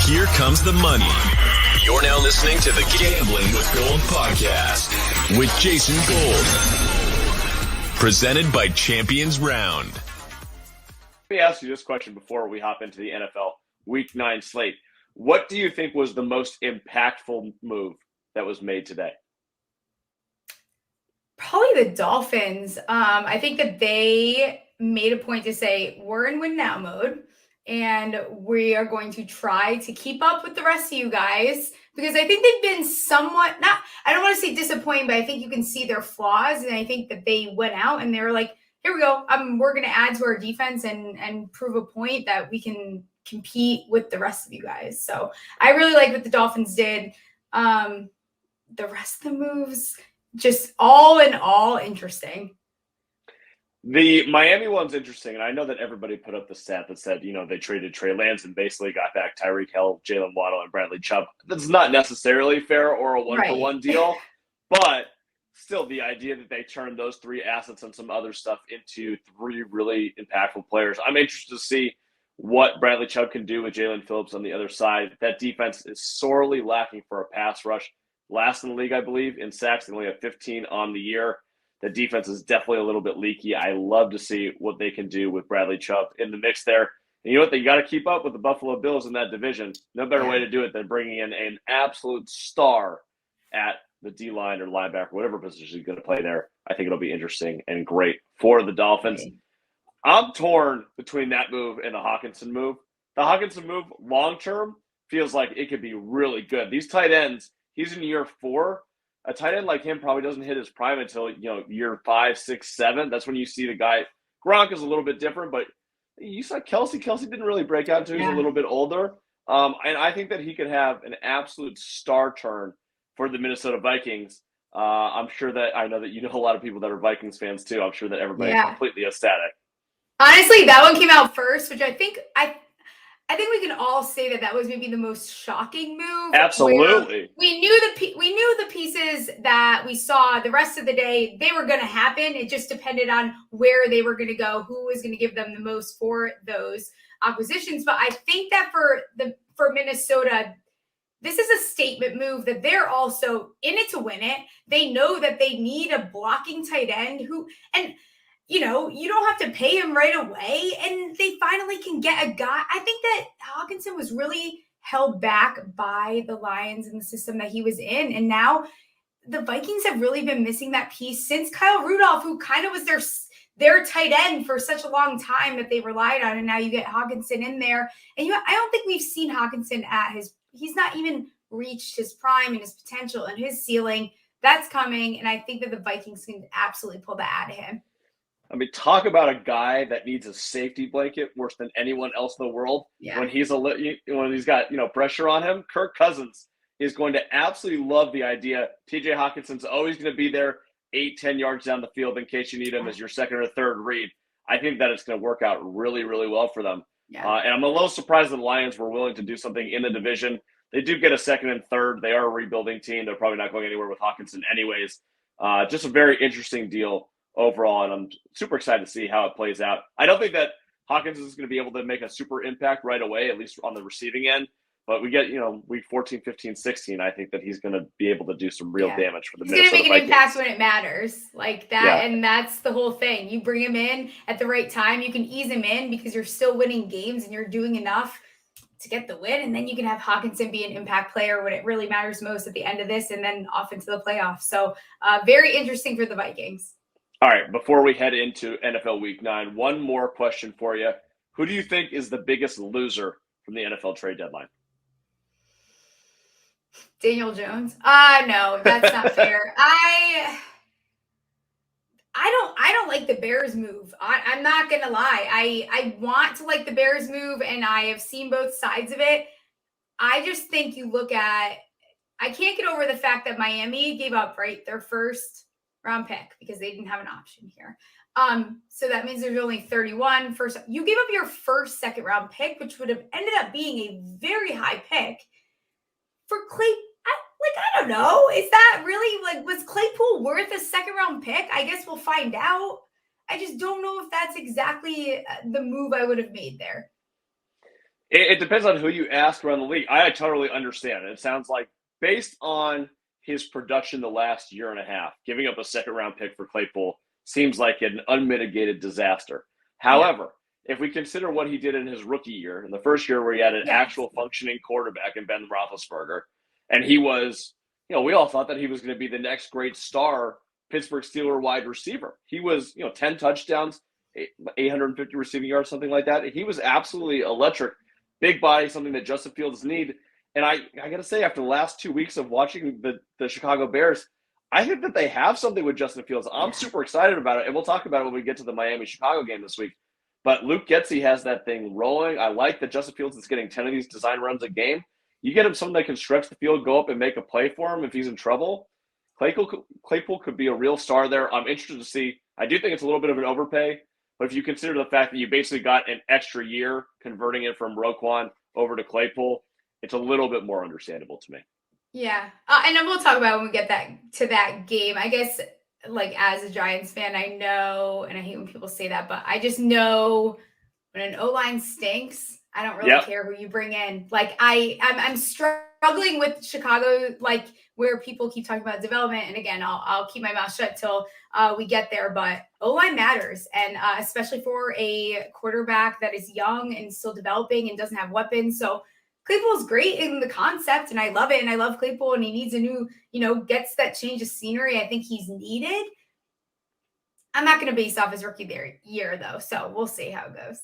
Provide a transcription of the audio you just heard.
Here comes the money. You're now listening to the Gambling with Gold podcast with Jason Gold. Presented by Champions Round. Let me ask you this question before we hop into the NFL Week 9 slate. What do you think was the most impactful move that was made today? Probably the Dolphins. I think that they made a point to say, we're in win now mode, and we are going to try to keep up with the rest of you guys, because I think they've been somewhat, I don't want to say disappointing, but I think you can see their flaws. And I think that they went out and they were like, here we go. We're going to add to our defense and prove a point that we can compete with the rest of you guys. So I really like what the Dolphins did. The rest of the moves, just all in all, interesting. The Miami one's interesting, and I know that everybody put up the stat that said, they traded Trey Lance and basically got back Tyreek Hill, Jalen Waddle, and Bradley Chubb. That's not necessarily fair or a one-for-one deal, but still the idea that they turned those three assets and some other stuff into three really impactful players. I'm interested to see what Bradley Chubb can do with Jalen Phillips on the other side. That defense is sorely lacking for a pass rush. Last in the league, I believe, in sacks. They only have 15 on the year. The defense is definitely a little bit leaky. I love to see what they can do with Bradley Chubb in the mix there. And you know what? They got to keep up with the Buffalo Bills in that division. No better way to do it than bringing in an absolute star at the D-line or linebacker, whatever position he's going to play there. I think it'll be interesting and great for the Dolphins. I'm torn between that move and the Hockenson move. The Hockenson move, long-term, feels like it could be really good. These tight ends, he's in year 4. A tight end like him probably doesn't hit his prime until, year 5, 6, 7. That's when you see the guy. Gronk is a little bit different, but you saw Kelsey. Kelsey didn't really break out until he was a little bit older. And I think that he could have an absolute star turn for the Minnesota Vikings. I'm sure that I know that you know a lot of people that are Vikings fans too. I'm sure that everybody's completely ecstatic. Honestly, that one came out first, which I think we can all say that was maybe the most shocking move. Absolutely. We knew the pieces that we saw the rest of the day, they were going to happen. It just depended on where they were going to go, who was going to give them the most for those acquisitions. But I think that for Minnesota, this is a statement move that they're also in it to win it. They know that they need a blocking tight end you don't have to pay him right away, and they finally can get a guy. I think that Hockenson was really held back by the Lions and the system that he was in, and now the Vikings have really been missing that piece since Kyle Rudolph, who kind of was their tight end for such a long time that they relied on, and now you get Hockenson in there. And I don't think we've seen Hockenson he's not even reached his prime and his potential and his ceiling. That's coming, and I think that the Vikings can absolutely pull that out of him. I mean, talk about a guy that needs a safety blanket worse than anyone else in the world. Yeah. When he's got pressure on him, Kirk Cousins is going to absolutely love the idea. TJ Hawkinson's always going to be there 8-10 yards down the field in case you need him as your second or third read. I think that it's going to work out really, really well for them. Yeah. And I'm a little surprised the Lions were willing to do something in the division. They do get a second and third. They are a rebuilding team. They're probably not going anywhere with Hockenson anyways. Just a very interesting deal overall, and I'm super excited to see how it plays out. I don't think that Hockenson is going to be able to make a super impact right away, at least on the receiving end. But we get, week 14, 15, 16, I think that he's going to be able to do some real damage for the Minnesota Vikings. He's going to make an impact when it matters, like that, and that's the whole thing. You bring him in at the right time. You can ease him in because you're still winning games and you're doing enough to get the win, and then you can have Hockenson be an impact player when it really matters most at the end of this and then off into the playoffs. So very interesting for the Vikings. All right, before we head into NFL Week 9, one more question for you. Who do you think is the biggest loser from the NFL trade deadline? Daniel Jones? No, that's not fair. I don't like the Bears move. I'm not going to lie. I want to like the Bears move, and I have seen both sides of it. I just think I can't get over the fact that Miami gave up, their first round pick because they didn't have an option here. So that means there's only 31 first. You gave up your first second round pick, which would have ended up being a very high pick for Clay. I don't know. Is that really was Claypool worth a second round pick? I guess we'll find out. I just don't know if that's exactly the move I would have made there. It depends on who you ask around the league. I totally understand. It sounds like based on his production the last year and a half, giving up a second-round pick for Claypool seems like an unmitigated disaster. However, if we consider what he did in his rookie year, in the first year where he had an actual functioning quarterback in Ben Roethlisberger, and he was, we all thought that he was going to be the next great star Pittsburgh Steelers wide receiver. He was, 10 touchdowns, 850 receiving yards, something like that. He was absolutely electric. Big body, something that Justin Fields need. And I got to say, after the last 2 weeks of watching the Chicago Bears, I think that they have something with Justin Fields. I'm super excited about it, and we'll talk about it when we get to the Miami-Chicago game this week. But Luke Getsy has that thing rolling. I like that Justin Fields is getting 10 of these design runs a game. You get him someone that can stretch the field, go up and make a play for him if he's in trouble. Claypool could be a real star there. I'm interested to see. I do think it's a little bit of an overpay. But if you consider the fact that you basically got an extra year converting it from Roquan over to Claypool, it's a little bit more understandable to me. Yeah. And then we'll talk about when we get to that game. I guess, as a Giants fan, I know, and I hate when people say that, but I just know when an O-line stinks, I don't really care who you bring in. I'm struggling with Chicago, where people keep talking about development. And again, I'll keep my mouth shut till we get there. But O-line matters, and especially for a quarterback that is young and still developing and doesn't have weapons. So Claypool's great in the concept, and I love it. And I love Claypool, and he needs a new, gets that change of scenery. I think he's needed. I'm not going to base off his rookie year, though. So we'll see how it goes.